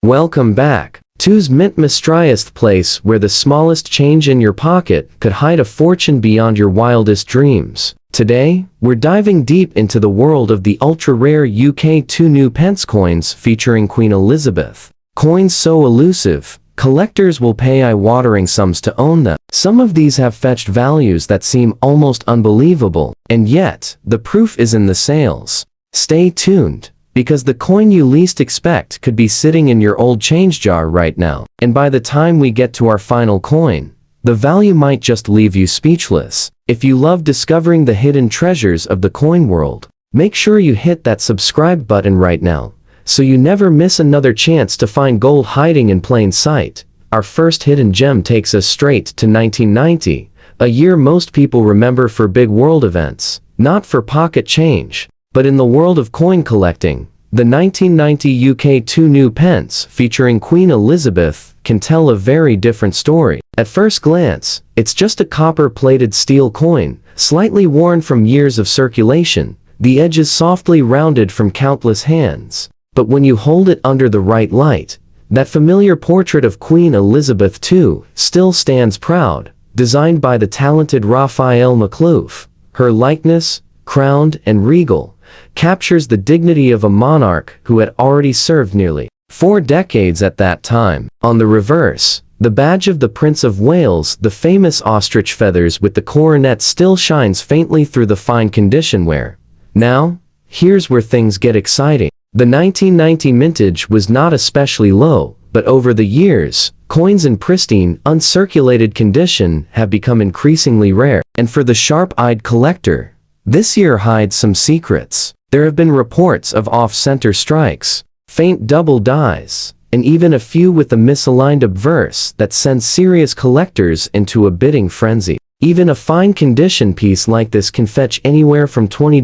Welcome back. To's Mint Mistriest place where the smallest change in your pocket could hide a fortune beyond your wildest dreams. Today, we're diving deep into the world of the ultra-rare UK 2 new pence coins featuring Queen Elizabeth. Coins so elusive, collectors will pay eye-watering sums to own them. Some of these have fetched values that seem almost unbelievable, and yet, the proof is in the sales. Stay tuned, because the coin you least expect could be sitting in your old change jar right now, and by the time we get to our final coin, the value might just leave you speechless. If you love discovering the hidden treasures of the coin world, make sure you hit that subscribe button right now, so you never miss another chance to find gold hiding in plain sight. Our first hidden gem takes us straight to 1990, a year most people remember for big world events, not for pocket change. But in the world of coin collecting, the 1990 UK 2 new pence featuring Queen Elizabeth can tell a very different story. At first glance, it's just a copper-plated steel coin, slightly worn from years of circulation, the edges softly rounded from countless hands. But when you hold it under the right light, that familiar portrait of Queen Elizabeth II still stands proud, designed by the talented Raphael McLouf. Her likeness, crowned and regal, captures the dignity of a monarch who had already served nearly 4 decades at that time. On the reverse, the badge of the Prince of Wales, the famous ostrich feathers with the coronet, still shines faintly through the fine condition wear. Now, here's where things get exciting. The 1990 mintage was not especially low, but over the years, coins in pristine, uncirculated condition have become increasingly rare. And for the sharp-eyed collector, this year hides some secrets. There have been reports of off-center strikes, faint double dies, and even a few with a misaligned obverse that send serious collectors into a bidding frenzy. Even a fine condition piece like this can fetch anywhere from $20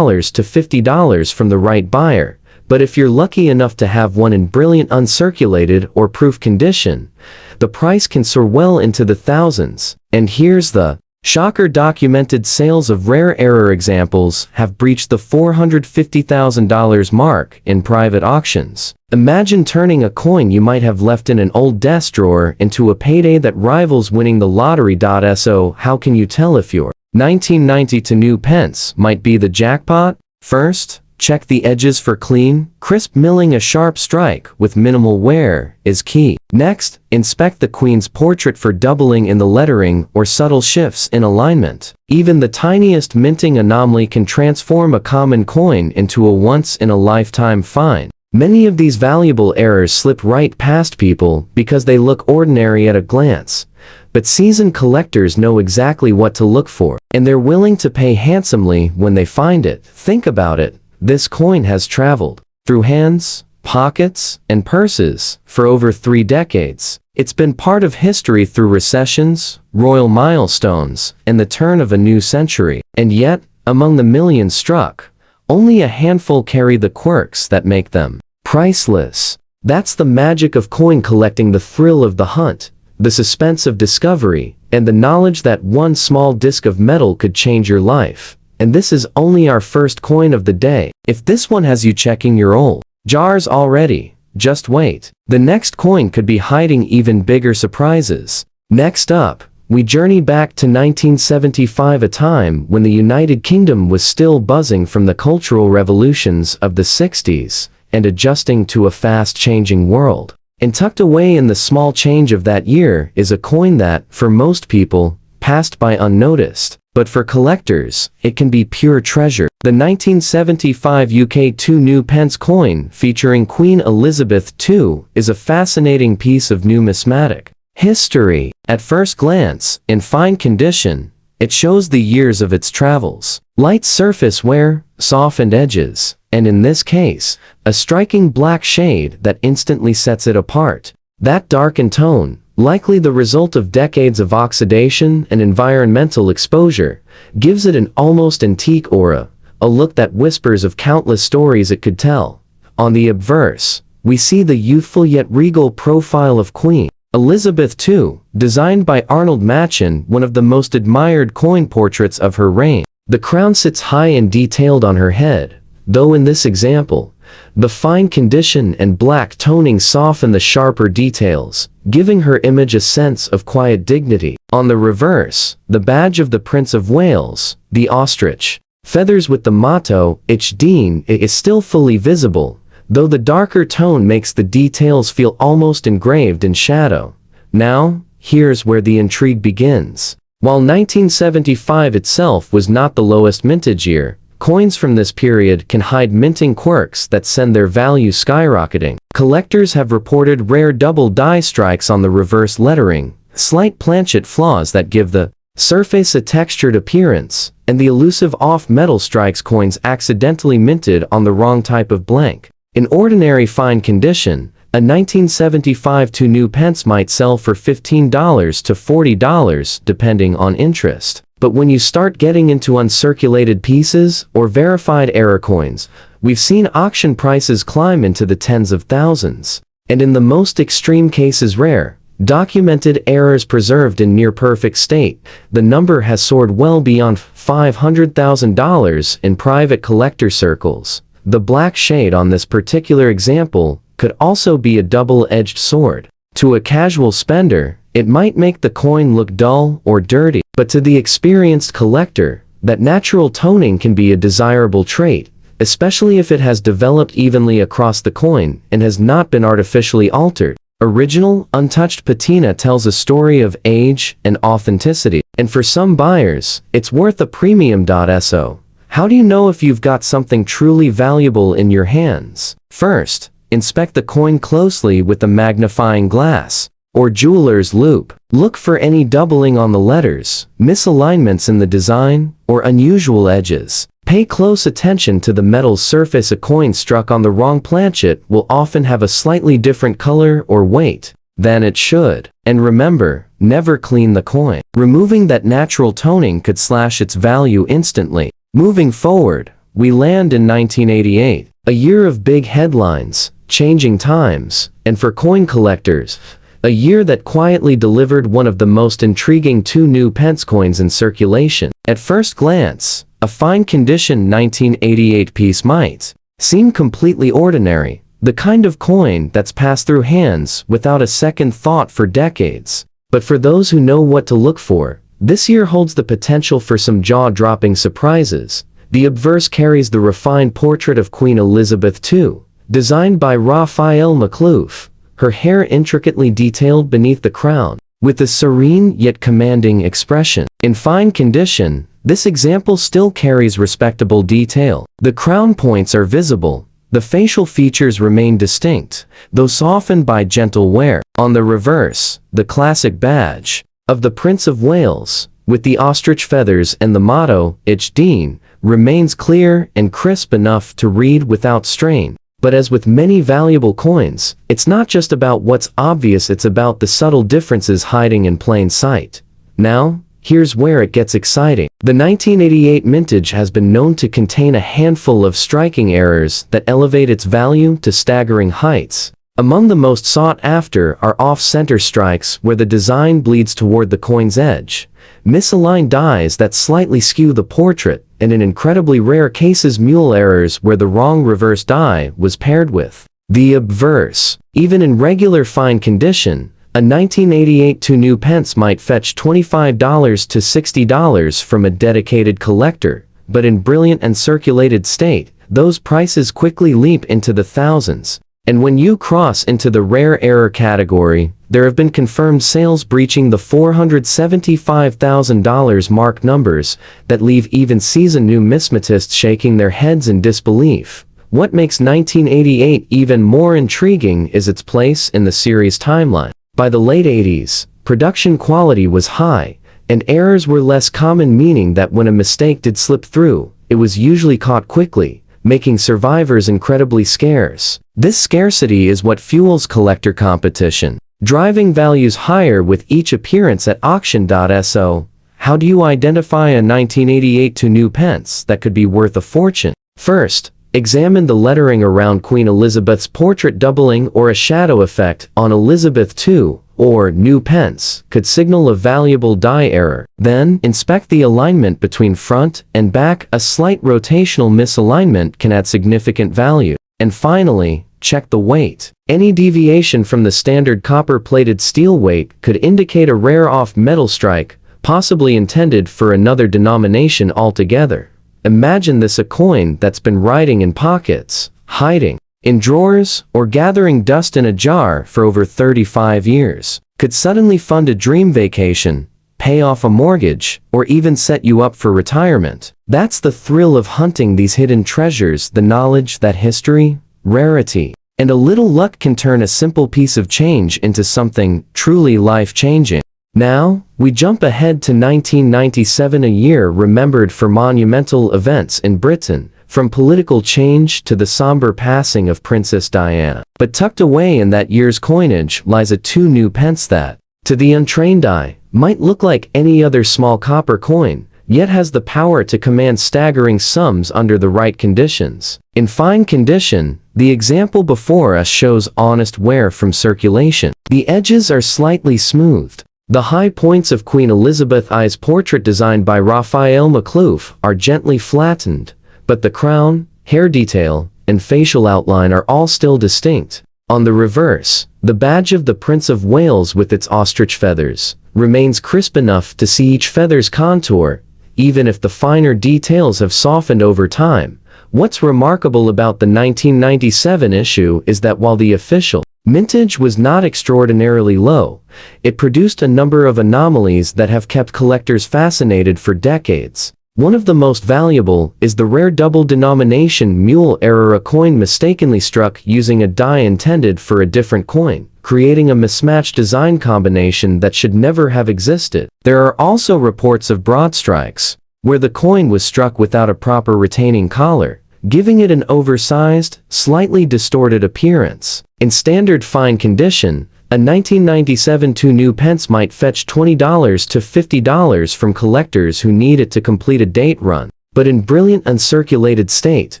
to $50 from the right buyer, but if you're lucky enough to have one in brilliant uncirculated or proof condition, the price can soar well into the thousands. And here's the shocker: documented sales of rare error examples have breached the $450,000 mark in private auctions. Imagine turning a coin you might have left in an old desk drawer into a payday that rivals winning the lottery. So how can you tell if your 1990 to new pence might be the jackpot? First, check the edges for clean, crisp milling. A sharp strike with minimal wear is key. Next, inspect the Queen's portrait for doubling in the lettering or subtle shifts in alignment. Even the tiniest minting anomaly can transform a common coin into a once-in-a-lifetime find. Many of these valuable errors slip right past people because they look ordinary at a glance. But seasoned collectors know exactly what to look for, and they're willing to pay handsomely when they find it. Think about it. This coin has traveled through hands, pockets, and purses for over 3 decades. It's been part of history through recessions, royal milestones, and the turn of a new century. And yet, among the millions struck, only a handful carry the quirks that make them priceless. That's the magic of coin collecting: the thrill of the hunt, the suspense of discovery, and the knowledge that one small disc of metal could change your life. And this is only our first coin of the day. If this one has you checking your old jars already, just wait. The next coin could be hiding even bigger surprises. Next up, we journey back to 1975, a time when the United Kingdom was still buzzing from the cultural revolutions of the 60s and adjusting to a fast-changing world. And tucked away in the small change of that year is a coin that, for most people, passed by unnoticed. But for collectors, it can be pure treasure. The 1975 UK 2 new pence coin featuring Queen Elizabeth II is a fascinating piece of numismatic history. At first glance, in fine condition, it shows the years of its travels. Light surface wear, softened edges, and in this case, a striking black shade that instantly sets it apart. That darkened tone, likely the result of decades of oxidation and environmental exposure, gives it an almost antique aura, a look that whispers of countless stories it could tell. On the obverse, we see the youthful yet regal profile of Queen Elizabeth II, designed by Arnold Machen, one of the most admired coin portraits of her reign. The crown sits high and detailed on her head, though in this example, The fine condition and black toning soften the sharper details, giving her image a sense of quiet dignity. On the reverse, the badge of the Prince of Wales, the ostrich feathers with the motto, Ich dien, is still fully visible, though the darker tone makes the details feel almost engraved in shadow. Now, here's where the intrigue begins. While 1975 itself was not the lowest mintage year, coins from this period can hide minting quirks that send their value skyrocketing. Collectors have reported rare double die strikes on the reverse lettering, slight planchet flaws that give the surface a textured appearance, and the elusive off-metal strikes coins accidentally minted on the wrong type of blank. In ordinary fine condition, a 1975 2 new pence might sell for $15 to $40 depending on interest. But when you start getting into uncirculated pieces or verified error coins, we've seen auction prices climb into the tens of thousands. And in the most extreme cases rare, documented errors preserved in near-perfect state, the number has soared well beyond $500,000 in private collector circles. The black shade on this particular example could also be a double-edged sword. To a casual spender, it might make the coin look dull or dirty, but to the experienced collector, that natural toning can be a desirable trait, especially if it has developed evenly across the coin and has not been artificially altered. Original, untouched patina tells a story of age and authenticity, and for some buyers, it's worth a premium. So, how do you know if you've got something truly valuable in your hands? First, inspect the coin closely with a magnifying glass or jeweler's loupe. Look for any doubling on the letters, misalignments in the design, or unusual edges. Pay close attention to the metal surface. A coin struck on the wrong planchet will often have a slightly different color or weight than it should. And remember, never clean the coin. Removing that natural toning could slash its value instantly. Moving forward, we land in 1988, a year of big headlines, changing times, and for coin collectors, a year that quietly delivered one of the most intriguing 2 new pence coins in circulation. At first glance, a fine condition 1988 piece might seem completely ordinary, the kind of coin that's passed through hands without a second thought for decades. But for those who know what to look for, this year holds the potential for some jaw-dropping surprises. The obverse carries the refined portrait of Queen Elizabeth II, designed by Raphael Maklouf, her hair intricately detailed beneath the crown, with a serene yet commanding expression. In fine condition, this example still carries respectable detail. The crown points are visible, the facial features remain distinct, though softened by gentle wear. On the reverse, the classic badge of the Prince of Wales, with the ostrich feathers and the motto, Ich dien, remains clear and crisp enough to read without strain. But as with many valuable coins, it's not just about what's obvious, it's about the subtle differences hiding in plain sight. Now, here's where it gets exciting. The 1988 mintage has been known to contain a handful of striking errors that elevate its value to staggering heights. Among the most sought after are off-center strikes where the design bleeds toward the coin's edge, misaligned dies that slightly skew the portrait, and in incredibly rare cases mule errors where the wrong reverse die was paired with the obverse. Even in regular fine condition, a 1988 2 new pence might fetch $25 to $60 from a dedicated collector, but in brilliant and circulated state, those prices quickly leap into the thousands. And when you cross into the rare error category, there have been confirmed sales breaching the $475,000 mark, numbers that leave even seasoned numismatists shaking their heads in disbelief. What makes 1988 even more intriguing is its place in the series timeline. By the late 80s, production quality was high, and errors were less common, meaning that when a mistake did slip through, it was usually caught quickly, making survivors incredibly scarce. This scarcity is what fuels collector competition, driving values higher with each appearance at auction. So, how do you identify a 1988 2 new pence that could be worth a fortune? First, examine the lettering around Queen Elizabeth's portrait. Doubling or a shadow effect on Elizabeth II or new pence could signal a valuable die error. Then, inspect the alignment between front and back. A slight rotational misalignment can add significant value. And finally, check the weight. Any deviation from the standard copper-plated steel weight could indicate a rare off-metal strike, possibly intended for another denomination altogether. Imagine this: a coin that's been rotting in pockets, hiding in drawers, or gathering dust in a jar for over 35 years, could suddenly fund a dream vacation, pay off a mortgage, or even set you up for retirement. That's the thrill of hunting these hidden treasures, the knowledge that history, rarity, and a little luck can turn a simple piece of change into something truly life-changing. Now, we jump ahead to 1997, a year remembered for monumental events in Britain, from political change to the somber passing of Princess Diana. But tucked away in that year's coinage lies a 2 new pence that, to the untrained eye, might look like any other small copper coin, yet has the power to command staggering sums under the right conditions. In fine condition, the example before us shows honest wear from circulation. The edges are slightly smoothed. The high points of Queen Elizabeth I's portrait designed by Raphael Maklouf are gently flattened, but the crown, hair detail, and facial outline are all still distinct. On the reverse, the badge of the Prince of Wales with its ostrich feathers remains crisp enough to see each feather's contour, even if the finer details have softened over time. What's remarkable about the 1997 issue is that while the official mintage was not extraordinarily low, it produced a number of anomalies that have kept collectors fascinated for decades. One of the most valuable is the rare double-denomination mule error, a coin mistakenly struck using a die intended for a different coin, creating a mismatched design combination that should never have existed. There are also reports of broad strikes, where the coin was struck without a proper retaining collar, giving it an oversized, slightly distorted appearance. In standard fine condition, a 1997 2 new pence might fetch $20 to $50 from collectors who need it to complete a date run. But in brilliant uncirculated state,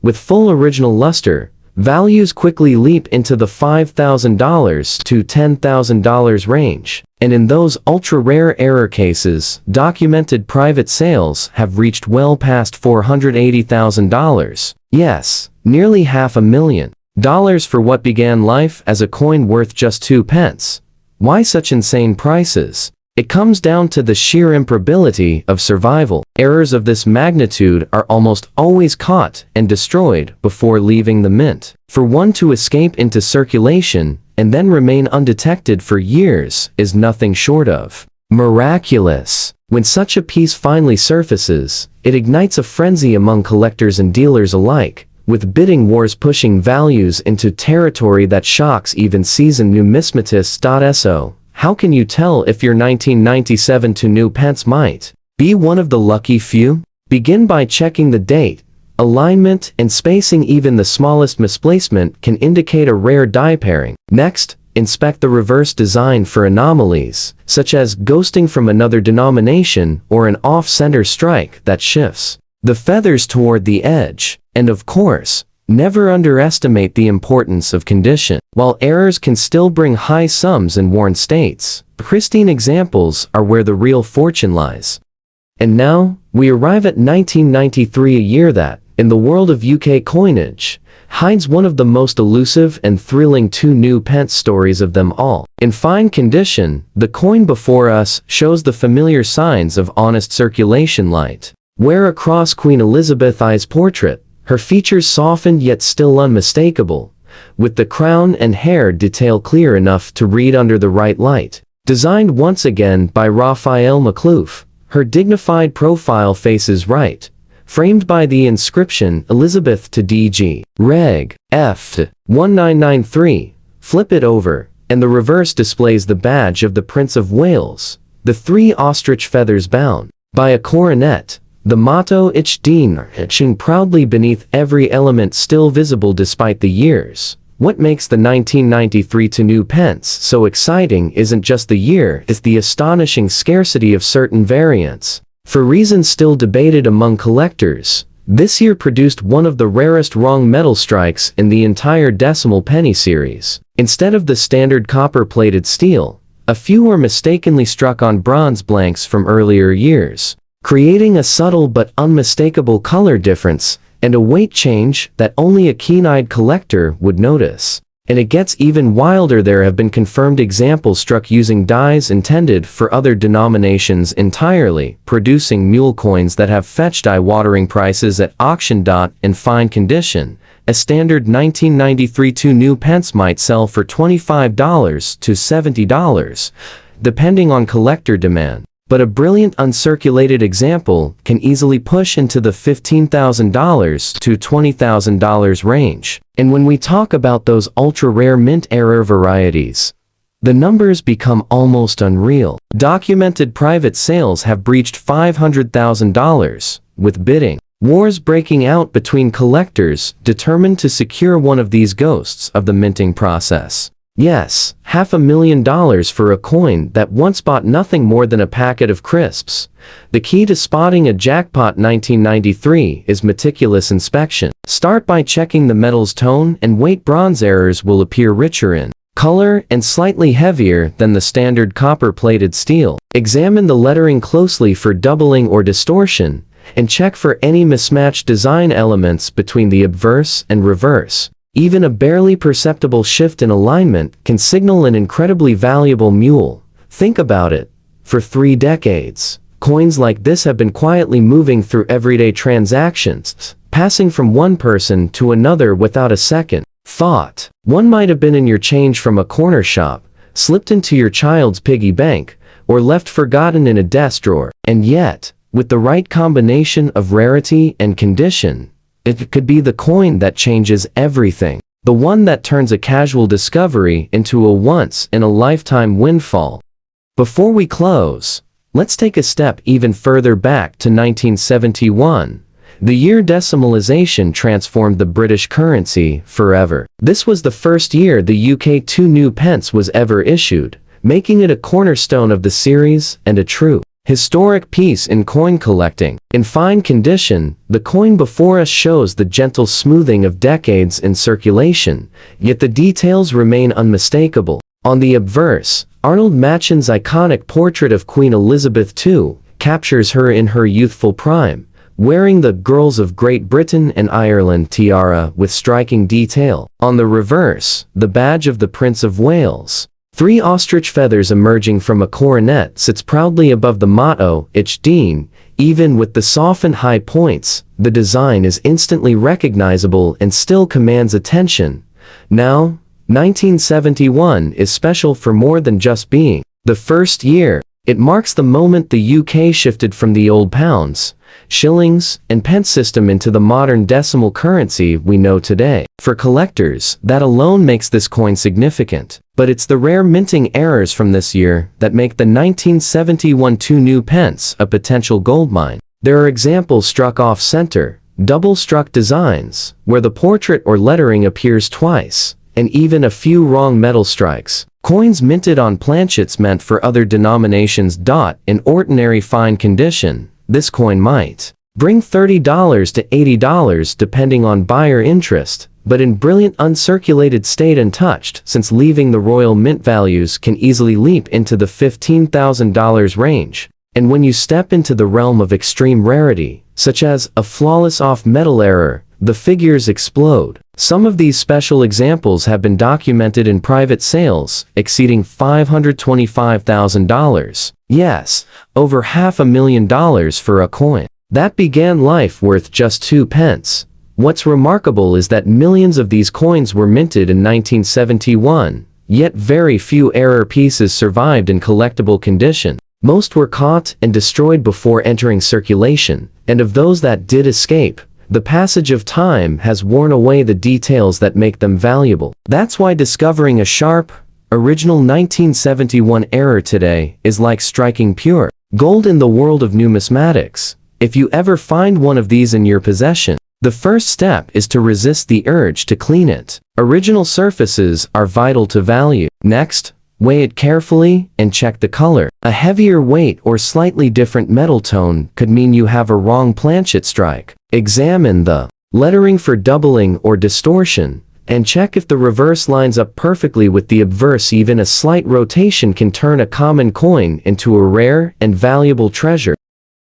with full original luster, values quickly leap into the $5,000 to $10,000 range. And in those ultra-rare error cases, documented private sales have reached well past $480,000. Yes, nearly $500,000 for what began life as a coin worth just 2 pence. Why such insane prices? It comes down to the sheer improbability of survival. Errors of this magnitude are almost always caught and destroyed before leaving the mint. For one to escape into circulation and then remain undetected for years is nothing short of miraculous. When such a piece finally surfaces, it ignites a frenzy among collectors and dealers alike, with bidding wars pushing values into territory that shocks even seasoned numismatists. So, how can you tell if your 1997 2 new pence might be one of the lucky few? Begin by checking the date, alignment, and spacing. Even the smallest misplacement can indicate a rare die pairing. Next, inspect the reverse design for anomalies, such as ghosting from another denomination or an off-center strike that shifts the feathers toward the edge. And of course, never underestimate the importance of condition. While errors can still bring high sums in worn states, pristine examples are where the real fortune lies. And now, we arrive at 1993, a year that, in the world of UK coinage, hides one of the most elusive and thrilling 2 new pence stories of them all. In fine condition, the coin before us shows the familiar signs of honest circulation light. Where across Queen Elizabeth I's portrait, her features softened yet still unmistakable, with the crown and hair detail clear enough to read under the right light. Designed once again by Raphael Maklouf, her dignified profile faces right, framed by the inscription Elizabeth to DG, Reg. F. 1993. Flip it over, and the reverse displays the badge of the Prince of Wales, the 3 ostrich feathers bound by a coronet. The motto Ich Dien etching proudly beneath every element still visible despite the years. What makes the 1993 2 new pence so exciting isn't just the year, it's the astonishing scarcity of certain variants. For reasons still debated among collectors, this year produced one of the rarest wrong metal strikes in the entire decimal penny series. Instead of the standard copper-plated steel, a few were mistakenly struck on bronze blanks from earlier years, creating a subtle but unmistakable color difference. and a weight change that only a keen-eyed collector would notice. And it gets even wilder. There have been confirmed examples struck using dies intended for other denominations entirely, producing mule coins that have fetched eye-watering prices at auction. In fine condition, a standard 1993 2 new pence might sell for $25 to $70, depending on collector demand. But a brilliant uncirculated example can easily push into the $15,000 to $20,000 range. And when we talk about those ultra-rare mint-era varieties, the numbers become almost unreal. Documented private sales have breached $500,000, with bidding wars breaking out between collectors determined to secure one of these ghosts of the minting process. Yes, $500,000 for a coin that once bought nothing more than a packet of crisps. The key to spotting a jackpot 1993 is meticulous inspection. Start by checking the metal's tone and weight. Bronze errors will appear richer in color and slightly heavier than the standard copper-plated steel. Examine the lettering closely for doubling or distortion, and check for any mismatched design elements between the obverse and reverse. Even a barely perceptible shift in alignment can signal an incredibly valuable mule. Think about it. For 3 decades, coins like this have been quietly moving through everyday transactions, passing from one person to another without a second thought. One might have been in your change from a corner shop, slipped into your child's piggy bank, or left forgotten in a desk drawer. And yet, with the right combination of rarity and condition, it could be the coin that changes everything. The one that turns a casual discovery into a once-in-a-lifetime windfall. Before we close, let's take a step even further back to 1971, the year decimalization transformed the British currency forever. This was the first year the UK 2 new pence was ever issued, making it a cornerstone of the series and a true historic piece in coin collecting. In fine condition, the coin before us shows the gentle smoothing of decades in circulation, yet the details remain unmistakable. On the obverse, Arnold Machin's iconic portrait of Queen Elizabeth II captures her in her youthful prime, wearing the Girls of Great Britain and Ireland tiara with striking detail. On the reverse, the badge of the Prince of Wales, 3 ostrich feathers emerging from a coronet, sits proudly above the motto, Ich dien. Even with the softened high points, the design is instantly recognizable and still commands attention. Now, 1971 is special for more than just being the first year. It marks the moment the UK shifted from the old pounds, shillings, and pence system into the modern decimal currency we know today. For collectors, that alone makes this coin significant. But it's the rare minting errors from this year that make the 1971 2 new pence a potential goldmine. There are examples struck off-center, double-struck designs, where the portrait or lettering appears twice, and even a few wrong metal strikes. Coins minted on planchets meant for other denominations. In ordinary fine condition, this coin might bring $30 to $80 depending on buyer interest, but in brilliant uncirculated state and touched since leaving the Royal Mint, values can easily leap into the $15,000 range. And when you step into the realm of extreme rarity, such as a flawless off-metal error, the figures explode. Some of these special examples have been documented in private sales, exceeding $525,000. Yes, over $500,000 for a coin that began life worth just 2 pence. What's remarkable is that millions of these coins were minted in 1971, yet very few error pieces survived in collectible condition. Most were caught and destroyed before entering circulation, and of those that did escape, the passage of time has worn away the details that make them valuable. That's why discovering a sharp, original 1971 error today is like striking pure gold in the world of numismatics. If you ever find one of these in your possession, the first step is to resist the urge to clean it. Original surfaces are vital to value. Next, weigh it carefully and check the color. A heavier weight or slightly different metal tone could mean you have a wrong planchet strike. Examine the lettering for doubling or distortion, and check if the reverse lines up perfectly with the obverse. Even a slight rotation can turn a common coin into a rare and valuable treasure.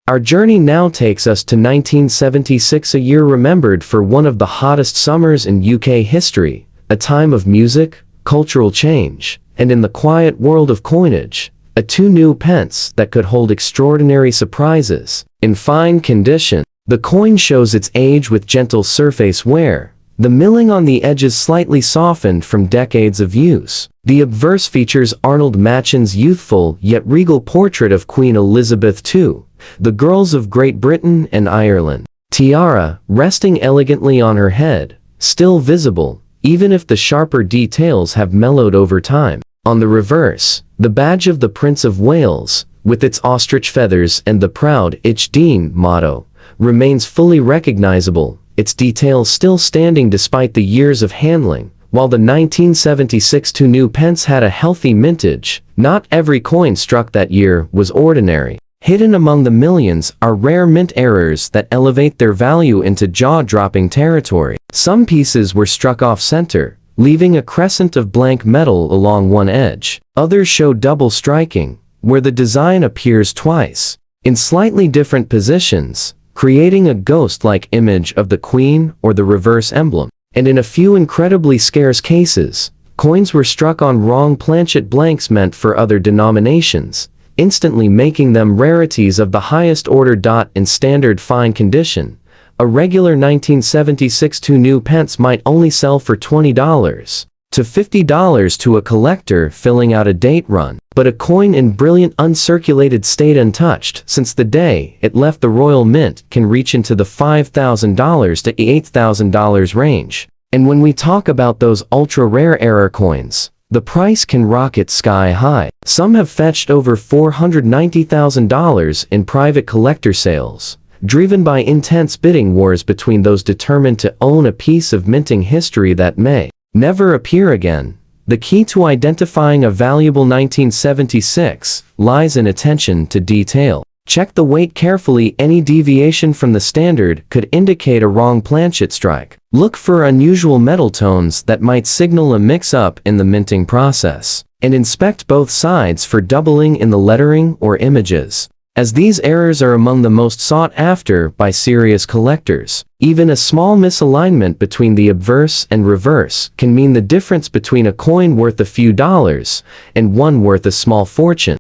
Our journey now takes us to 1976, a year remembered for one of the hottest summers in UK history, a time of music, cultural change, and in the quiet world of coinage, a 2 new pence that could hold extraordinary surprises. In fine condition, the coin shows its age with gentle surface wear, the milling on the edges slightly softened from decades of use. The obverse features Arnold Machin's youthful yet regal portrait of Queen Elizabeth II, the girls of Great Britain and Ireland. Tiara, resting elegantly on her head, still visible, even if the sharper details have mellowed over time. On the reverse, the badge of the Prince of Wales, with its ostrich feathers and the proud Ich Dyn motto, remains fully recognizable, its details still standing despite the years of handling. While the 1976 2 new pence had a healthy mintage, not every coin struck that year was ordinary. Hidden among the millions are rare mint errors that elevate their value into jaw-dropping territory. Some pieces were struck off-center, leaving a crescent of blank metal along one edge. Others show double striking, where the design appears twice, in slightly different positions, creating a ghost-like image of the Queen or the reverse emblem. And in a few incredibly scarce cases, coins were struck on wrong planchet blanks meant for other denominations, instantly making them rarities of the highest order. In standard fine condition, a regular 1976 2 new pence might only sell for $20 to $50 to a collector filling out a date run, but a coin in brilliant uncirculated state untouched since the day it left the Royal Mint can reach into the $5,000 to $8,000 range. And when we talk about those ultra-rare error coins, the price can rocket sky high. Some have fetched over $490,000 in private collector sales, driven by intense bidding wars between those determined to own a piece of minting history that may never appear again. The key to identifying a valuable 1976 lies in attention to detail. Check the weight carefully. Any deviation from the standard could indicate a wrong planchet strike. Look for unusual metal tones that might signal a mix-up in the minting process, and inspect both sides for doubling in the lettering or images, as these errors are among the most sought after by serious collectors. Even a small misalignment between the obverse and reverse can mean the difference between a coin worth a few dollars and one worth a small fortune.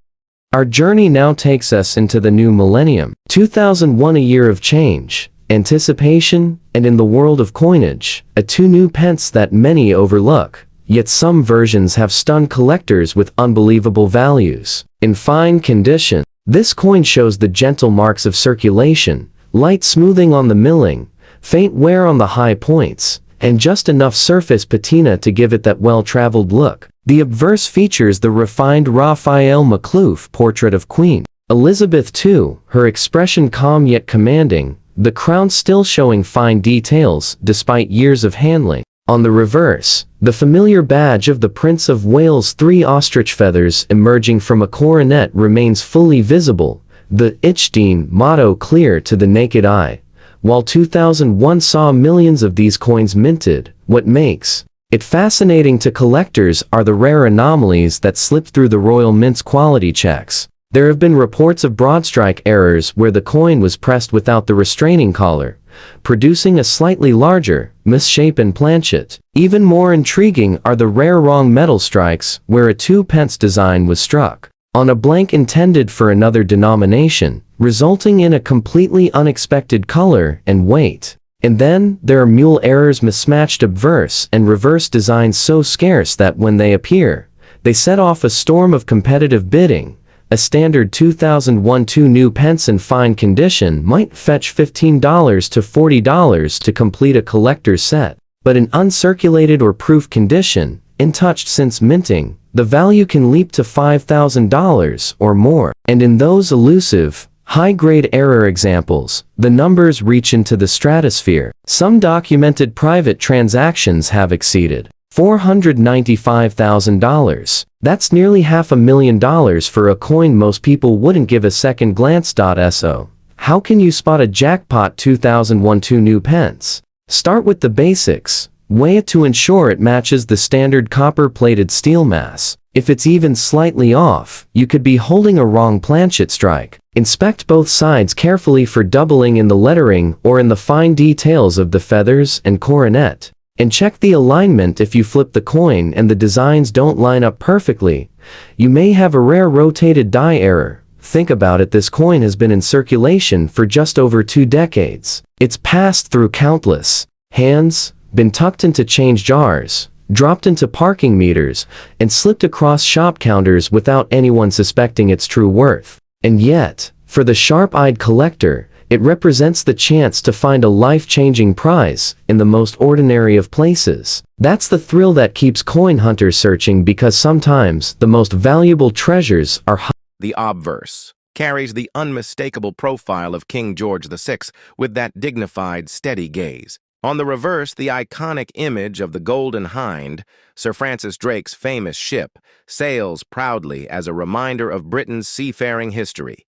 Our journey now takes us into the new millennium. 2001, a year of change, anticipation, and in the world of coinage, a 2 new pence that many overlook, yet some versions have stunned collectors with unbelievable values. In fine condition, this coin shows the gentle marks of circulation, light smoothing on the milling, faint wear on the high points, and just enough surface patina to give it that well-traveled look. The obverse features the refined Raphael Maklouf portrait of Queen Elizabeth II, her expression calm yet commanding, the crown still showing fine details despite years of handling. On the reverse, the familiar badge of the Prince of Wales, 3 ostrich feathers emerging from a coronet, remains fully visible, the Ich Dyn motto clear to the naked eye. While 2001 saw millions of these coins minted, what makes it fascinating to collectors are the rare anomalies that slip through the Royal Mint's quality checks. There have been reports of broadstrike errors where the coin was pressed without the restraining collar, producing a slightly larger, misshapen planchet. Even more intriguing are the rare wrong metal strikes where a 2 pence design was struck on a blank intended for another denomination, resulting in a completely unexpected color and weight. And then, there are mule errors, mismatched obverse and reverse designs so scarce that when they appear, they set off a storm of competitive bidding. A standard 2001 2 new pence in fine condition might fetch $15 to $40 to complete a collector's set, but in uncirculated or proof condition, untouched since minting, the value can leap to $5,000 or more. And in those elusive, high-grade error examples, the numbers reach into the stratosphere. Some documented private transactions have exceeded $495,000. That's nearly $500,000 for a coin most people wouldn't give a second glance. So, how can you spot a jackpot 2001 2 new pence? Start with the basics. Weigh it to ensure it matches the standard copper-plated steel mass. If it's even slightly off, you could be holding a wrong planchet strike. Inspect both sides carefully for doubling in the lettering or in the fine details of the feathers and coronet. And check the alignment if you flip the coin and the designs don't line up perfectly. You may have a rare rotated die error. Think about it, this coin has been in circulation for just over 2 decades. It's passed through countless hands, been tucked into change jars, dropped into parking meters, and slipped across shop counters without anyone suspecting its true worth. And yet, for the sharp-eyed collector, it represents the chance to find a life-changing prize in the most ordinary of places. That's the thrill that keeps coin hunters searching, because sometimes the most valuable treasures are The obverse carries the unmistakable profile of King George VI with that dignified, steady gaze. On the reverse, the iconic image of the Golden Hind, Sir Francis Drake's famous ship, sails proudly as a reminder of Britain's seafaring history.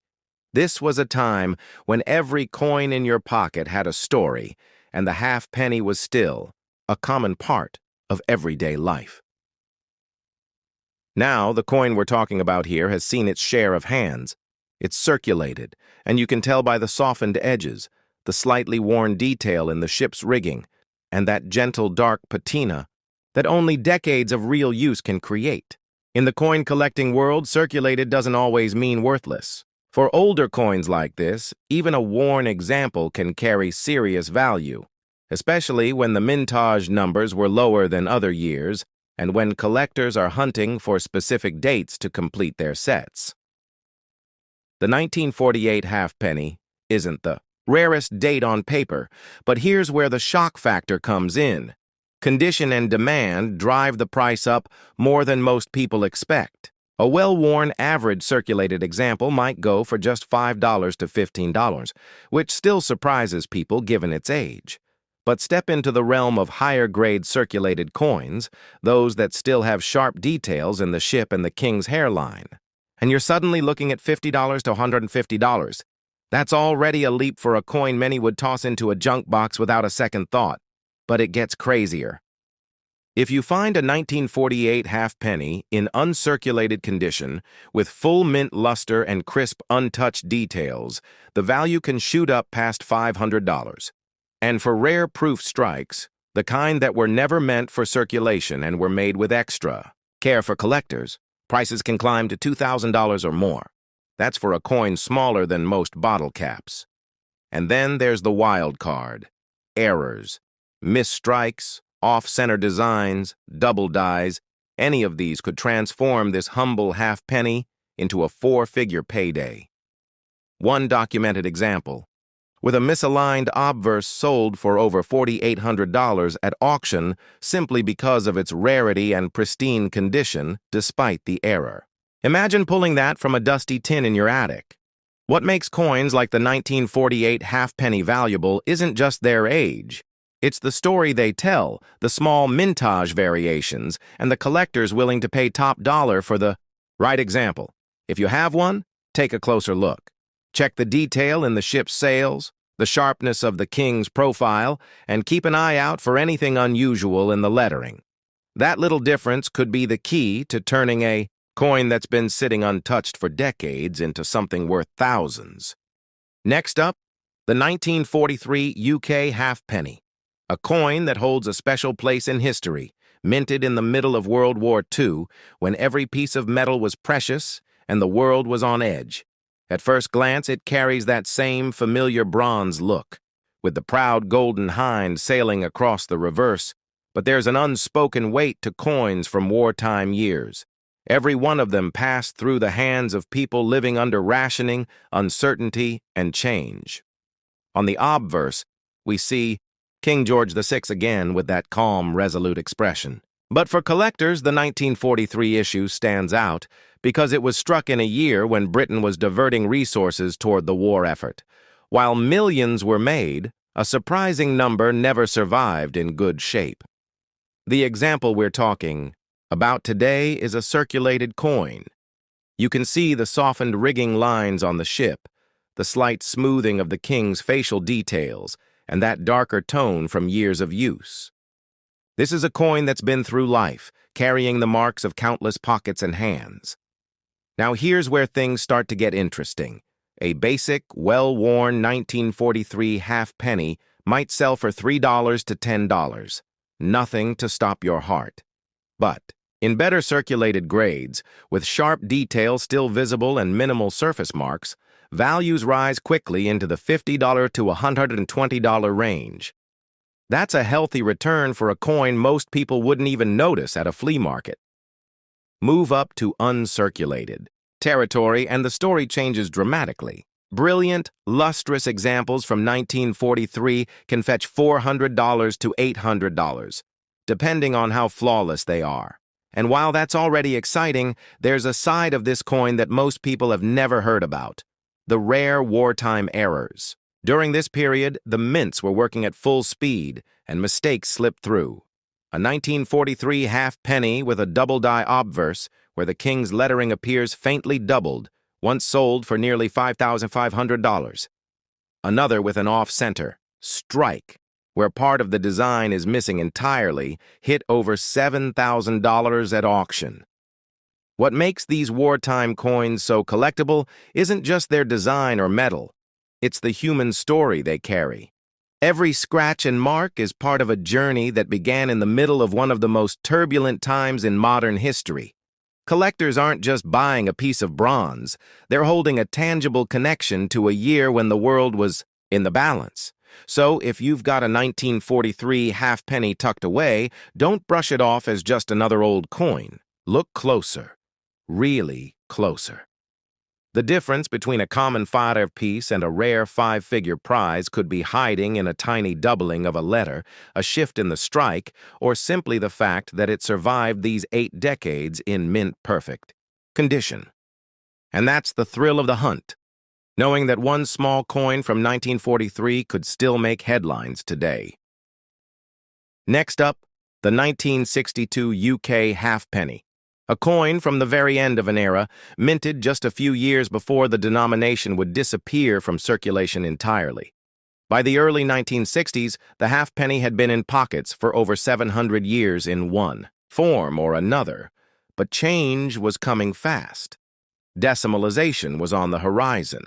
This was a time when every coin in your pocket had a story, and the halfpenny was still a common part of everyday life. Now, the coin we're talking about here has seen its share of hands. It's circulated, and you can tell by the softened edges, the slightly worn detail in the ship's rigging, and that gentle dark patina that only decades of real use can create. In the coin collecting world, circulated doesn't always mean worthless. For older coins like this, even a worn example can carry serious value, especially when the mintage numbers were lower than other years and when collectors are hunting for specific dates to complete their sets. The 1948 halfpenny isn't the rarest date on paper, but here's where the shock factor comes in. Condition and demand drive the price up more than most people expect. A well-worn average circulated example might go for just $5 to $15, which still surprises people given its age. But step into the realm of higher-grade circulated coins, those that still have sharp details in the ship and the king's hairline, and you're suddenly looking at $50 to $150. That's already a leap for a coin many would toss into a junk box without a second thought. But it gets crazier. If you find a 1948 halfpenny in uncirculated condition, with full mint luster and crisp, untouched details, the value can shoot up past $500. And for rare proof strikes, the kind that were never meant for circulation and were made with extra care for collectors, prices can climb to $2,000 or more. That's for a coin smaller than most bottle caps. And then there's the wild card: errors, misstrikes, off-center designs, double dies. Any of these could transform this humble halfpenny into a 4-figure payday. One documented example, with a misaligned obverse sold for over $4,800 at auction simply because of its rarity and pristine condition despite the error. Imagine pulling that from a dusty tin in your attic. What makes coins like the 1948 halfpenny valuable isn't just their age. It's the story they tell, the small mintage variations, and the collectors willing to pay top dollar for the right example. If you have one, take a closer look. Check the detail in the ship's sails, the sharpness of the king's profile, and keep an eye out for anything unusual in the lettering. That little difference could be the key to turning a coin that's been sitting untouched for decades into something worth thousands. Next up, the 1943 UK halfpenny. A coin that holds a special place in history, minted in the middle of World War II, when every piece of metal was precious and the world was on edge. At first glance, it carries that same familiar bronze look, with the proud Golden Hind sailing across the reverse, but there's an unspoken weight to coins from wartime years. Every one of them passed through the hands of people living under rationing, uncertainty, and change. On the obverse, we see King George VI again with that calm, resolute expression. But for collectors, the 1943 issue stands out because it was struck in a year when Britain was diverting resources toward the war effort. While millions were made, a surprising number never survived in good shape. The example we're talking about today is a circulated coin. You can see the softened rigging lines on the ship, the slight smoothing of the king's facial details, and that darker tone from years of use. This is a coin that's been through life, carrying the marks of countless pockets and hands. Now here's where things start to get interesting. A basic, well-worn 1943 half penny might sell for $3 to $10. Nothing to stop your heart. But in better circulated grades, with sharp detail still visible and minimal surface marks, values rise quickly into the $50 to $120 range. That's a healthy return for a coin most people wouldn't even notice at a flea market. Move up to uncirculated territory and the story changes dramatically. Brilliant, lustrous examples from 1943 can fetch $400 to $800, depending on how flawless they are. And while that's already exciting, there's a side of this coin that most people have never heard about: the rare wartime errors. During this period, the mints were working at full speed, and mistakes slipped through. A 1943 half penny with a double-die obverse, where the king's lettering appears faintly doubled, once sold for nearly $5,500. Another with an off-center strike, where part of the design is missing entirely, hit over $7,000 at auction. What makes these wartime coins so collectible isn't just their design or metal. It's the human story they carry. Every scratch and mark is part of a journey that began in the middle of one of the most turbulent times in modern history. Collectors aren't just buying a piece of bronze, they're holding a tangible connection to a year when the world was in the balance. So if you've got a 1943 halfpenny tucked away, don't brush it off as just another old coin. Look closer, really closer. The difference between a common fodder piece and a rare five-figure prize could be hiding in a tiny doubling of a letter, a shift in the strike, or simply the fact that it survived these 8 decades in mint-perfect condition. And that's the thrill of the hunt, knowing that one small coin from 1943 could still make headlines today. Next up, the 1962 UK Half Penny. A coin from the very end of an era, minted just a few years before the denomination would disappear from circulation entirely. By the early 1960s, the halfpenny had been in pockets for over 700 years in one form or another, but change was coming fast. Decimalization was on the horizon,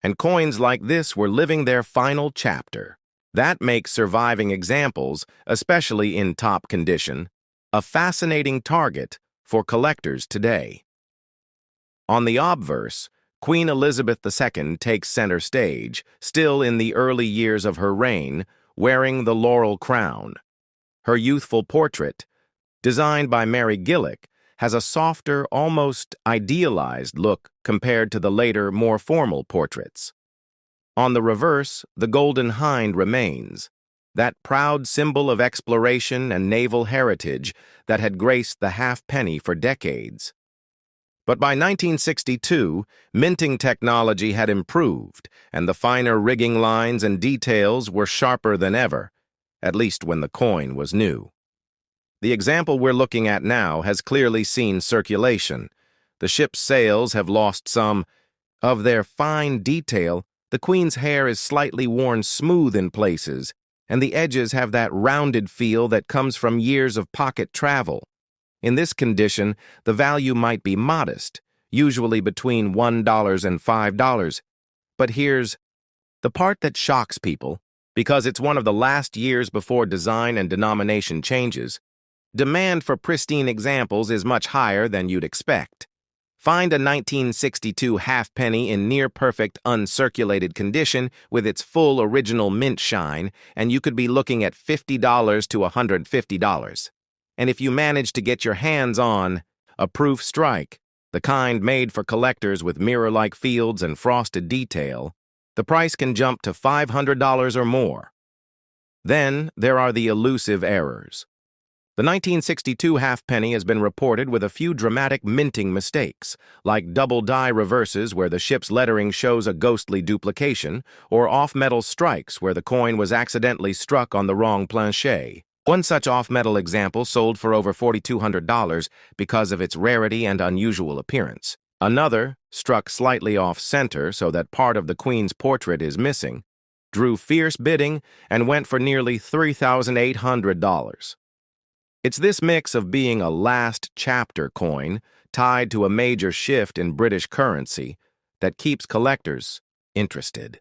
and coins like this were living their final chapter. That makes surviving examples, especially in top condition, a fascinating target for collectors today. On the obverse, Queen Elizabeth II takes center stage, still in the early years of her reign, wearing the laurel crown. Her youthful portrait, designed by Mary Gillick, has a softer, almost idealized look compared to the later, more formal portraits. On the reverse, the Golden Hind remains, that proud symbol of exploration and naval heritage that had graced the halfpenny for decades. But by 1962, minting technology had improved, and the finer rigging lines and details were sharper than ever, at least when the coin was new. The example we're looking at now has clearly seen circulation. The ship's sails have lost some of their fine detail. The Queen's hair is slightly worn smooth in places, and the edges have that rounded feel that comes from years of pocket travel. In this condition, the value might be modest, usually between $1 and $5. But here's the part that shocks people, because it's one of the last years before design and denomination changes. Demand for pristine examples is much higher than you'd expect. Find a 1962 halfpenny in near-perfect, uncirculated condition with its full original mint shine, and you could be looking at $50 to $150. And if you manage to get your hands on a proof strike, the kind made for collectors with mirror-like fields and frosted detail, the price can jump to $500 or more. Then there are the elusive errors. The 1962 halfpenny has been reported with a few dramatic minting mistakes, like double die reverses where the ship's lettering shows a ghostly duplication, or off-metal strikes where the coin was accidentally struck on the wrong planchet. One such off-metal example sold for over $4,200 because of its rarity and unusual appearance. Another, struck slightly off-center so that part of the Queen's portrait is missing, drew fierce bidding and went for nearly $3,800. It's this mix of being a last chapter coin tied to a major shift in British currency that keeps collectors interested.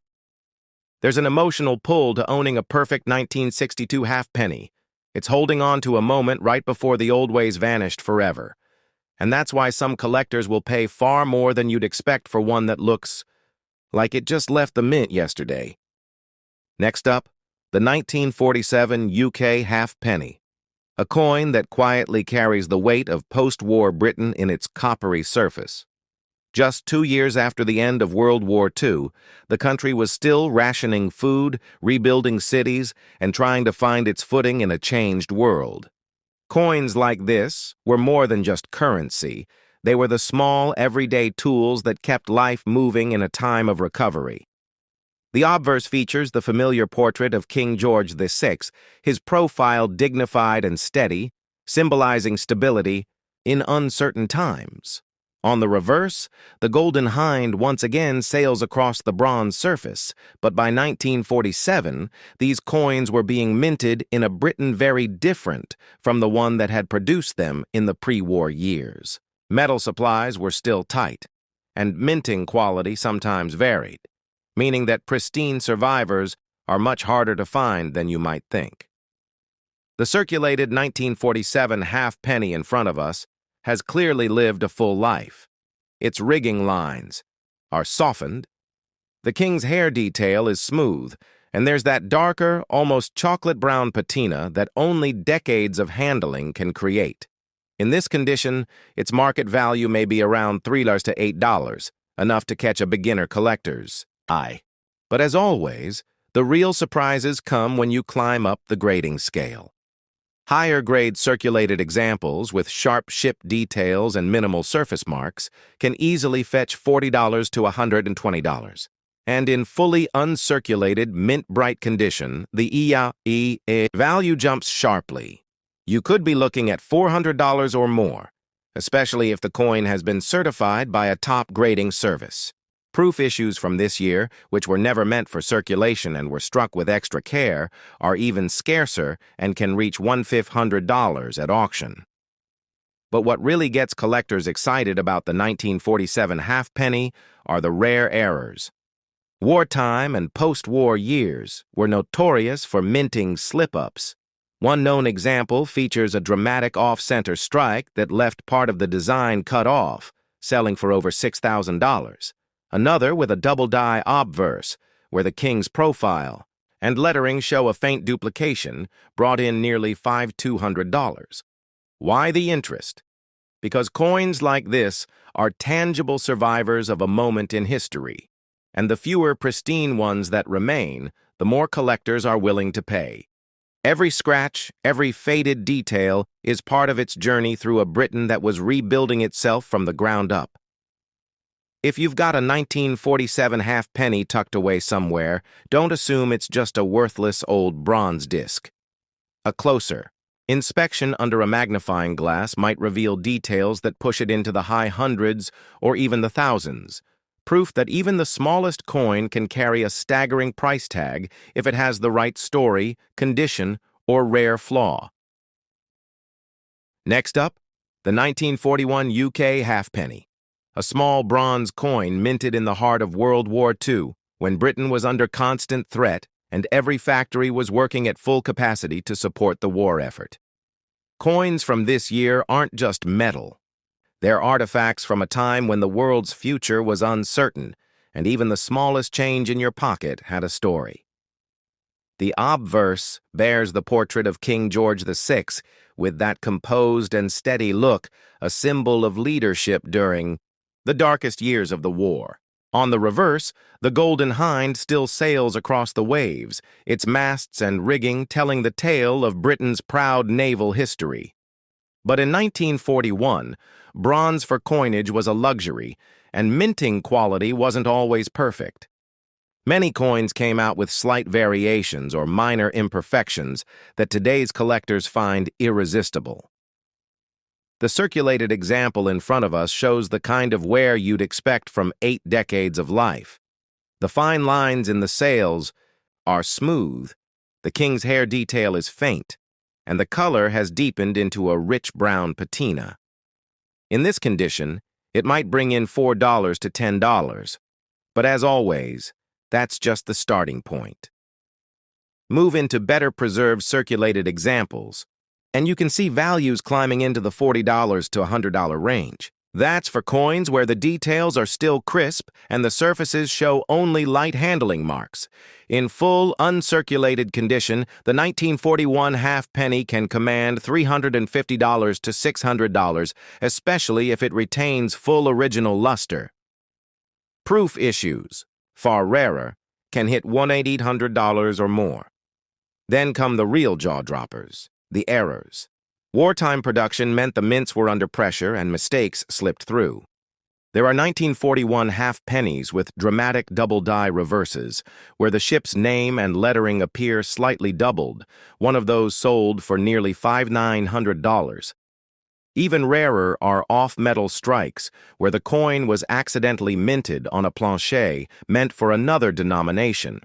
There's an emotional pull to owning a perfect 1962 halfpenny. It's holding on to a moment right before the old ways vanished forever. And that's why some collectors will pay far more than you'd expect for one that looks like it just left the mint yesterday. Next up, the 1947 UK halfpenny, a coin that quietly carries the weight of post-war Britain in its coppery surface. Just 2 years after the end of World War II, the country was still rationing food, rebuilding cities, and trying to find its footing in a changed world. Coins like this were more than just currency. They were the small, everyday tools that kept life moving in a time of recovery. The obverse features the familiar portrait of King George VI, his profile dignified and steady, symbolizing stability in uncertain times. On the reverse, the Golden Hind once again sails across the bronze surface, but by 1947, these coins were being minted in a Britain very different from the one that had produced them in the pre-war years. Metal supplies were still tight, and minting quality sometimes varied, meaning that pristine survivors are much harder to find than you might think. The circulated 1947 halfpenny in front of us has clearly lived a full life. Its rigging lines are softened, the king's hair detail is smooth, and there's that darker, almost chocolate-brown patina that only decades of handling can create. In this condition, its market value may be around $3 to $8, enough to catch a beginner collector's eye. But as always, the real surprises come when you climb up the grading scale. Higher-grade circulated examples with sharp ship details and minimal surface marks can easily fetch $40 to $120. And in fully uncirculated, mint-bright condition, the EIE value jumps sharply. You could be looking at $400 or more, especially if the coin has been certified by a top grading service. Proof issues from this year, which were never meant for circulation and were struck with extra care, are even scarcer and can reach $1,500 at auction. But what really gets collectors excited about the 1947 halfpenny are the rare errors. Wartime and post-war years were notorious for minting slip-ups. One known example features a dramatic off-center strike that left part of the design cut off, selling for over $6,000. Another with a double-die obverse, where the king's profile and lettering show a faint duplication, brought in nearly $5,200. Why the interest? Because coins like this are tangible survivors of a moment in history, and the fewer pristine ones that remain, the more collectors are willing to pay. Every scratch, every faded detail is part of its journey through a Britain that was rebuilding itself from the ground up. If you've got a 1947 halfpenny tucked away somewhere, don't assume it's just a worthless old bronze disc. A closer inspection under a magnifying glass might reveal details that push it into the high hundreds or even the thousands, proof that even the smallest coin can carry a staggering price tag if it has the right story, condition, or rare flaw. Next up, the 1941 UK halfpenny. A small bronze coin minted in the heart of World War II, when Britain was under constant threat and every factory was working at full capacity to support the war effort. Coins from this year aren't just metal. They're artifacts from a time when the world's future was uncertain, and even the smallest change in your pocket had a story. The obverse bears the portrait of King George VI, with that composed and steady look, a symbol of leadership during the darkest years of the war. On the reverse, the Golden Hind still sails across the waves, its masts and rigging telling the tale of Britain's proud naval history. But in 1941, bronze for coinage was a luxury, and minting quality wasn't always perfect. Many coins came out with slight variations or minor imperfections that today's collectors find irresistible. The circulated example in front of us shows the kind of wear you'd expect from 8 decades of life. The fine lines in the sails are smooth, the king's hair detail is faint, and the color has deepened into a rich brown patina. In this condition, it might bring in $4 to $10, but as always, That's just the starting point. Move into better preserved circulated examples, and you can see values climbing into the $40 to $100 range. That's for coins where the details are still crisp and the surfaces show only light handling marks. In full, uncirculated condition, the 1941 halfpenny can command $350 to $600, especially if it retains full original luster. Proof issues, far rarer, can hit $1,800 or more. Then come the real jaw-droppers, the errors. Wartime production meant the mints were under pressure and mistakes slipped through. There are 1941 half-pennies with dramatic double-die reverses, where the ship's name and lettering appear slightly doubled, one of those sold for nearly $5,900. Even rarer are off-metal strikes, where the coin was accidentally minted on a planche meant for another denomination.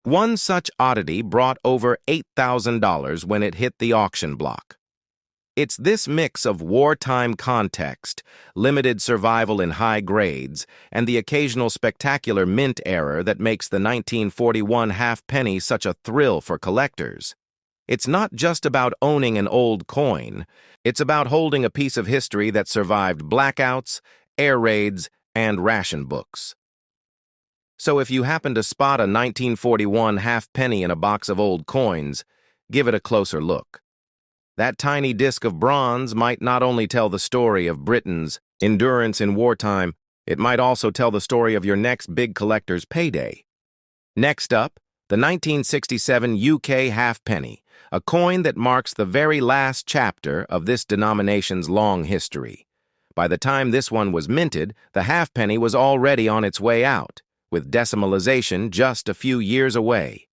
One such oddity brought over $8,000 when it hit the auction block. It's this mix of wartime context, limited survival in high grades, and the occasional spectacular mint error that makes the 1941 halfpenny such a thrill for collectors. It's not just about owning an old coin, it's about holding a piece of history that survived blackouts, air raids, and ration books. So if you happen to spot a 1941 halfpenny in a box of old coins, give it a closer look. That tiny disc of bronze might not only tell the story of Britain's endurance in wartime, it might also tell the story of your next big collector's payday. Next up, the 1967 UK halfpenny, a coin that marks the very last chapter of this denomination's long history. By the time this one was minted, the halfpenny was already on its way out, with decimalization just a few years away.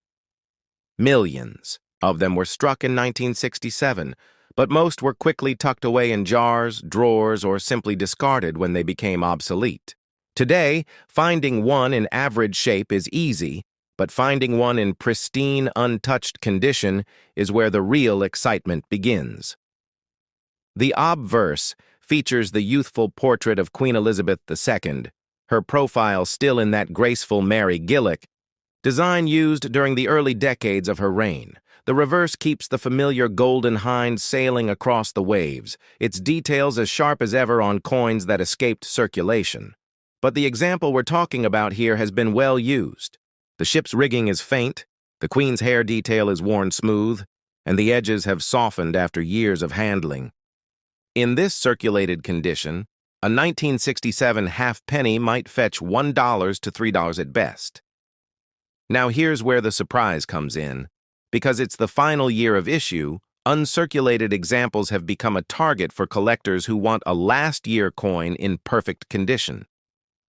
Millions of them were struck in 1967, but most were quickly tucked away in jars, drawers, or simply discarded when they became obsolete. Today, finding one in average shape is easy, but finding one in pristine, untouched condition is where the real excitement begins. The obverse features the youthful portrait of Queen Elizabeth II, her profile still in that graceful Mary Gillick, design used during the early decades of her reign. The reverse keeps the familiar golden hind sailing across the waves, its details as sharp as ever on coins that escaped circulation. But the example we're talking about here has been well used. The ship's rigging is faint, the Queen's hair detail is worn smooth, and the edges have softened after years of handling. In this circulated condition, a 1967 halfpenny might fetch $1 to $3 at best. Now here's where the surprise comes in. Because it's the final year of issue, uncirculated examples have become a target for collectors who want a last-year coin in perfect condition.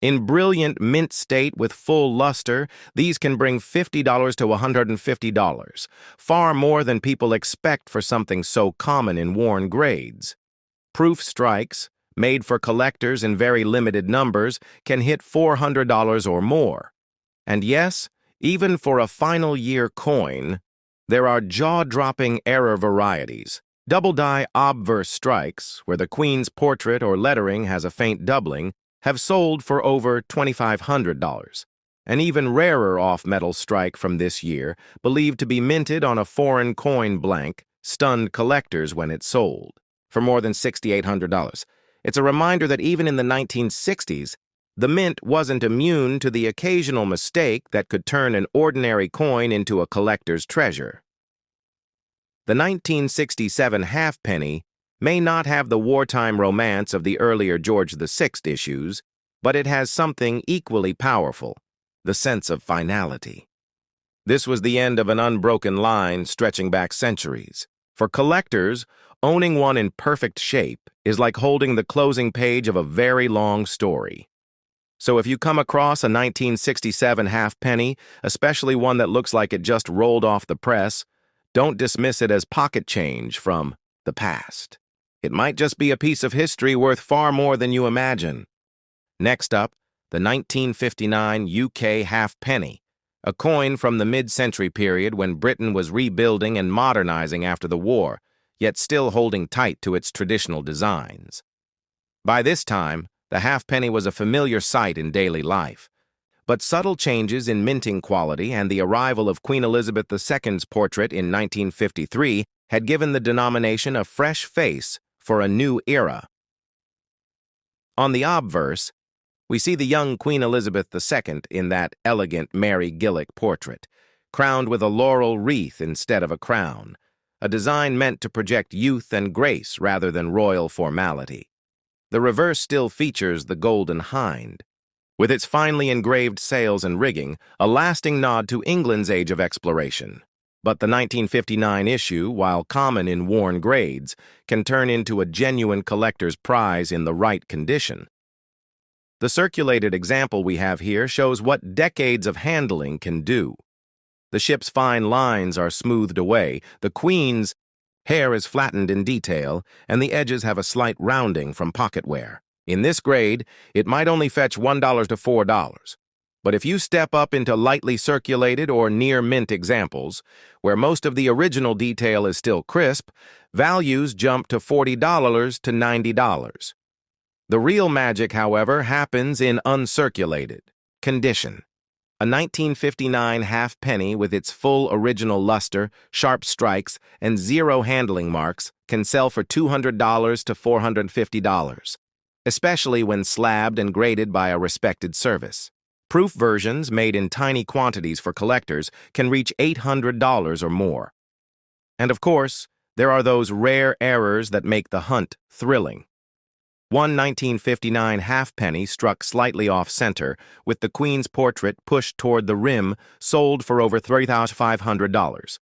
In brilliant mint state with full luster, these can bring $50 to $150, far more than people expect for something so common in worn grades. Proof strikes, made for collectors in very limited numbers, can hit $400 or more. And yes, even for a final year coin, there are jaw-dropping error varieties. Double-die obverse strikes, where the Queen's portrait or lettering has a faint doubling, have sold for over $2,500. An even rarer off-metal strike from this year, believed to be minted on a foreign coin blank, stunned collectors when it sold, for more than $6,800. It's a reminder that even in the 1960s, the mint wasn't immune to the occasional mistake that could turn an ordinary coin into a collector's treasure. The 1967 halfpenny may not have the wartime romance of the earlier George VI issues, but it has something equally powerful, the sense of finality. This was the end of an unbroken line stretching back centuries. For collectors, owning one in perfect shape is like holding the closing page of a very long story. So if you come across a 1967 halfpenny, especially one that looks like it just rolled off the press, don't dismiss it as pocket change from the past. It might just be a piece of history worth far more than you imagine. Next up, the 1959 UK halfpenny, a coin from the mid-century period when Britain was rebuilding and modernizing after the war, yet still holding tight to its traditional designs. By this time, the halfpenny was a familiar sight in daily life. But subtle changes in minting quality and the arrival of Queen Elizabeth II's portrait in 1953 had given the denomination a fresh face for a new era. On the obverse, we see the young Queen Elizabeth II in that elegant Mary Gillick portrait, crowned with a laurel wreath instead of a crown, a design meant to project youth and grace rather than royal formality. The reverse still features the Golden Hind, with its finely engraved sails and rigging, a lasting nod to England's age of exploration. But the 1959 issue, while common in worn grades, can turn into a genuine collector's prize in the right condition. The circulated example we have here shows what decades of handling can do. The ship's fine lines are smoothed away, the Queen's hair is flattened in detail, and the edges have a slight rounding from pocket wear. In this grade, it might only fetch $1 to $4. But if you step up into lightly circulated or near-mint examples, where most of the original detail is still crisp, values jump to $40 to $90. The real magic, however, happens in uncirculated condition. A 1959 halfpenny with its full original luster, sharp strikes, and zero handling marks can sell for $200 to $450, especially when slabbed and graded by a respected service. Proof versions made in tiny quantities for collectors can reach $800 or more. And of course, there are those rare errors that make the hunt thrilling. One 1959 halfpenny struck slightly off-center, with the Queen's portrait pushed toward the rim, sold for over $3,500.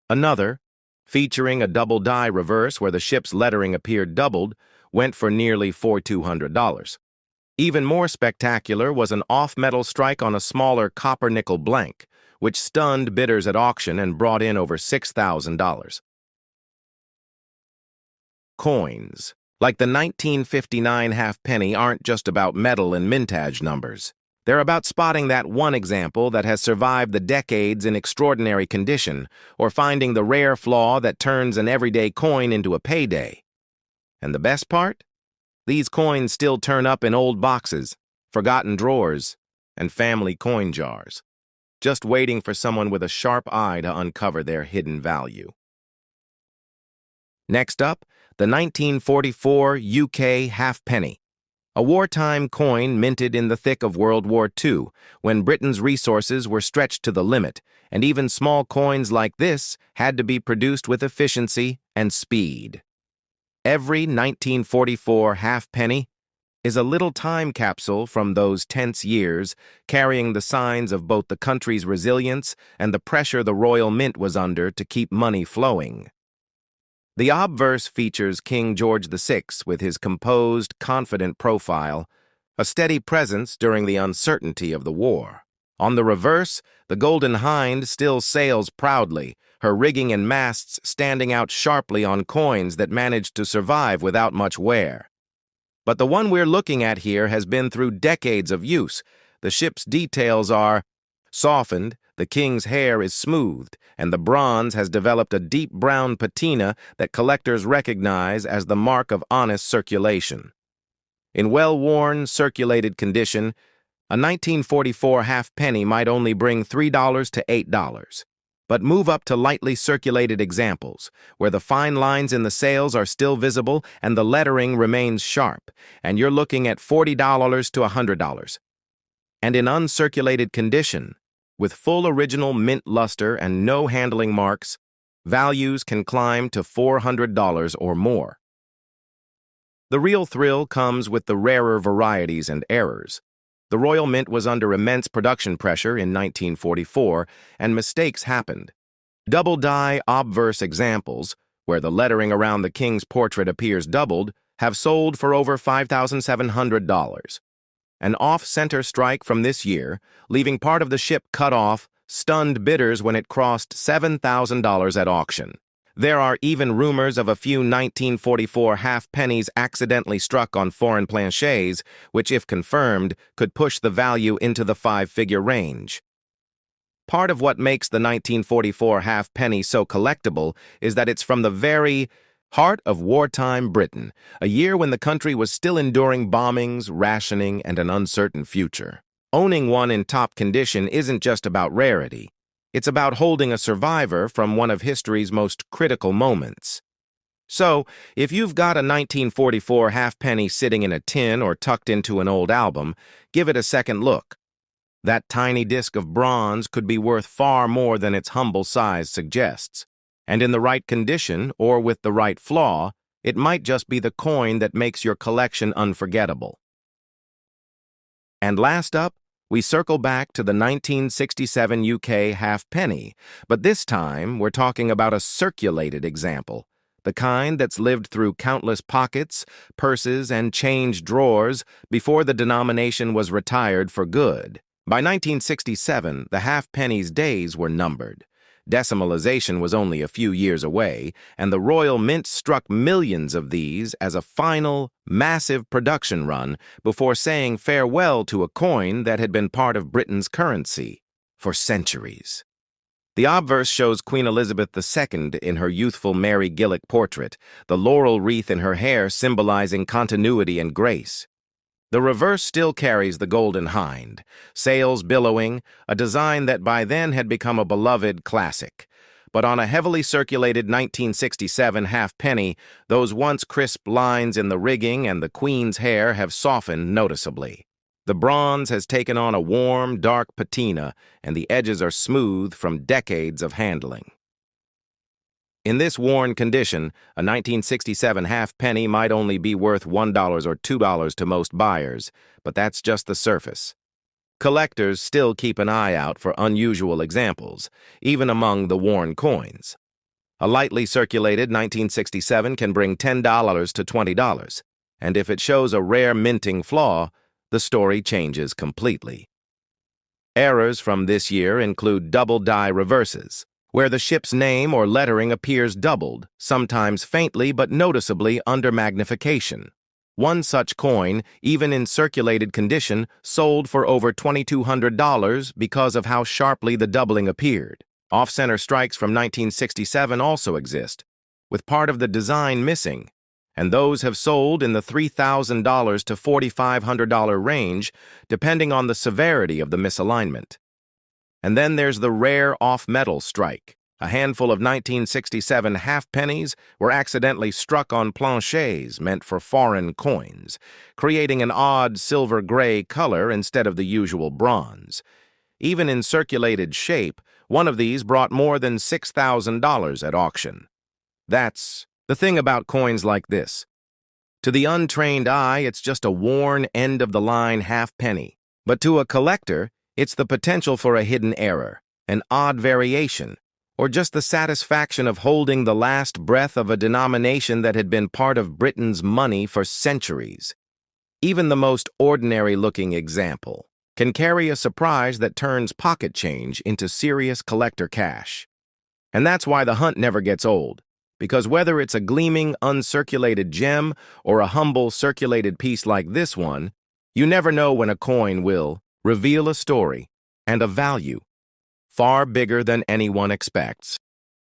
Another, featuring a double die reverse where the ship's lettering appeared doubled, went for nearly $4,200. Even more spectacular was an off-metal strike on a smaller copper-nickel blank, which stunned bidders at auction and brought in over $6,000. Coins, like the 1959 halfpenny, aren't just about metal and mintage numbers. They're about spotting that one example that has survived the decades in extraordinary condition, or finding the rare flaw that turns an everyday coin into a payday. And the best part? These coins still turn up in old boxes, forgotten drawers, and family coin jars, just waiting for someone with a sharp eye to uncover their hidden value. Next up, the 1944 UK halfpenny, a wartime coin minted in the thick of World War II, when Britain's resources were stretched to the limit, and even small coins like this had to be produced with efficiency and speed. Every 1944 halfpenny is a little time capsule from those tense years, carrying the signs of both the country's resilience and the pressure the Royal Mint was under to keep money flowing. The obverse features King George VI with his composed, confident profile, a steady presence during the uncertainty of the war. On the reverse, the Golden Hind still sails proudly, her rigging and masts standing out sharply on coins that managed to survive without much wear. But the one we're looking at here has been through decades of use. The ship's details are softened, the king's hair is smoothed, and the bronze has developed a deep brown patina that collectors recognize as the mark of honest circulation. In well-worn, circulated condition, a 1944 halfpenny might only bring $3 to $8. But move up to lightly circulated examples, where the fine lines in the sails are still visible and the lettering remains sharp, and you're looking at $40 to $100. And in uncirculated condition, with full original mint luster and no handling marks, values can climb to $400 or more. The real thrill comes with the rarer varieties and errors. The Royal Mint was under immense production pressure in 1944, and mistakes happened. Double-die obverse examples, where the lettering around the king's portrait appears doubled, have sold for over $5,700. An off-center strike from this year, leaving part of the ship cut off, stunned bidders when it crossed $7,000 at auction. There are even rumors of a few 1944 halfpennies accidentally struck on foreign planchets, which, if confirmed, could push the value into the five-figure range. Part of what makes the 1944 halfpenny so collectible is that it's from the very heart of wartime Britain, a year when the country was still enduring bombings, rationing, and an uncertain future. Owning one in top condition isn't just about rarity. It's about holding a survivor from one of history's most critical moments. So, if you've got a 1944 halfpenny sitting in a tin or tucked into an old album, give it a second look. That tiny disc of bronze could be worth far more than its humble size suggests. And in the right condition, or with the right flaw, it might just be the coin that makes your collection unforgettable. And last up, we circle back to the 1967 UK halfpenny, but this time we're talking about a circulated example, the kind that's lived through countless pockets, purses, and change drawers before the denomination was retired for good. By 1967, the halfpenny's days were numbered. Decimalization was only a few years away, and the Royal Mint struck millions of these as a final, massive production run before saying farewell to a coin that had been part of Britain's currency for centuries. The obverse shows Queen Elizabeth II in her youthful Mary Gillick portrait, the laurel wreath in her hair symbolizing continuity and grace. The reverse still carries the golden hind, sails billowing, a design that by then had become a beloved classic. But on a heavily circulated 1967 halfpenny, those once crisp lines in the rigging and the Queen's hair have softened noticeably. The bronze has taken on a warm, dark patina, and the edges are smooth from decades of handling. In this worn condition, a 1967 halfpenny might only be worth $1 or $2 to most buyers, but that's just the surface. Collectors still keep an eye out for unusual examples, even among the worn coins. A lightly circulated 1967 can bring $10 to $20, and if it shows a rare minting flaw, the story changes completely. Errors from this year include double die reverses, where the ship's name or lettering appears doubled, sometimes faintly but noticeably under magnification. One such coin, even in circulated condition, sold for over $2,200 because of how sharply the doubling appeared. Off-center strikes from 1967 also exist, with part of the design missing, and those have sold in the $3,000 to $4,500 range, depending on the severity of the misalignment. And then there's the rare off-metal strike. A handful of 1967 halfpennies were accidentally struck on planchets meant for foreign coins, creating an odd silver-gray color instead of the usual bronze. Even in circulated shape, one of these brought more than $6,000 at auction. That's the thing about coins like this. To the untrained eye, it's just a worn, end-of-the-line halfpenny. But to a collector, it's the potential for a hidden error, an odd variation, or just the satisfaction of holding the last breath of a denomination that had been part of Britain's money for centuries. Even the most ordinary-looking example can carry a surprise that turns pocket change into serious collector cash. And that's why the hunt never gets old, because whether it's a gleaming, uncirculated gem or a humble, circulated piece like this one, you never know when a coin will reveal a story and a value far bigger than anyone expects.